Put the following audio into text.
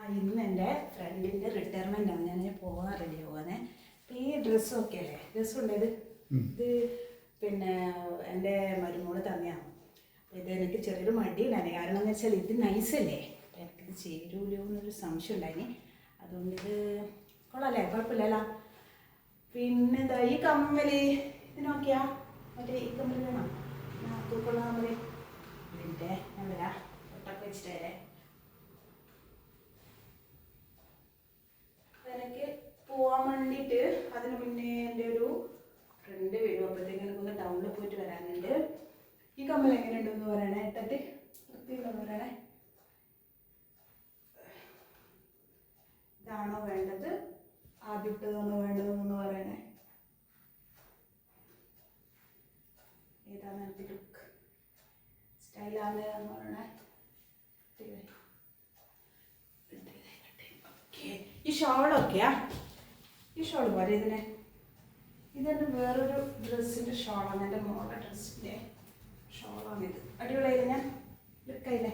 ഇന്ന് എൻ്റെ ഫ്രണ്ടിൻ്റെ റിട്ടയർമെൻ്റാണ്. ഞാൻ പോകാൻ റെഡി ആവാനേ. അപ്പം ഈ ഡ്രസ്സൊക്കെ അല്ലേ, ഡ്രസ്സുണ്ട് ഇത് പിന്നെ എൻ്റെ മരുമോള് തന്നെയാണ്. അപ്പോൾ ഇത് എനിക്ക് ചെറിയൊരു മടിയുണ്ടായിരുന്നു. കാരണം എന്ന് വെച്ചാൽ ഇത് നൈസല്ലേ, എനിക്കിത് ചേരൂലോ എന്നൊരു സംശയം ഉണ്ടായിന്. അതുകൊണ്ട് ഇത് കൊള്ളാല്ലേ, കുഴപ്പമില്ലല്ലോ. പിന്നെ എന്താ ഈ കമ്മല്, ഇത് നോക്കിയാ മറ്റേ ഈ കമ്മല് വേണം തൂക്കുള്ള കമ്മല്. ഇതിൻ്റെ ഞാൻ വരാം, ഒട്ടൊക്കെ വെച്ചിട്ടേ. എനിക്ക് പോവാൻ വേണ്ടിയിട്ട് അതിന് മുന്നേ എൻ്റെ ഒരു ഫ്രണ്ട് വരും. അപ്പോഴത്തേക്ക് എനിക്കൊന്ന് ടൗണിൽ പോയിട്ട് വരാനുണ്ട്. ഈ കമ്മൽ എങ്ങനെയുണ്ടെന്ന് പറയണേ, ഇട്ടിട്ട് വൃത്തിയുണ്ടെന്ന് പറയണേ. ഇതാണോ വേണ്ടത്, ആദ്യത്തേതാണോ വേണ്ടതെന്ന് പറയണേ. ഏതാണ് എനിക്ക് ലുക്ക് സ്റ്റൈലാണ് എന്ന് പറയണേ. ഈ ഷോളൊക്കെയാ, ഈ ഷോൾ പോലെ ഇതിനെ, ഇതെൻ്റെ വേറൊരു ഡ്രസ്സിൻ്റെ ഷോളാണ്, എൻ്റെ മോളുടെ ഡ്രസ്സിൻ്റെ ഷോളാണിത്. അടിപൊളിയായില്ലേ, ഞാൻ ലുക്കായില്ലേ?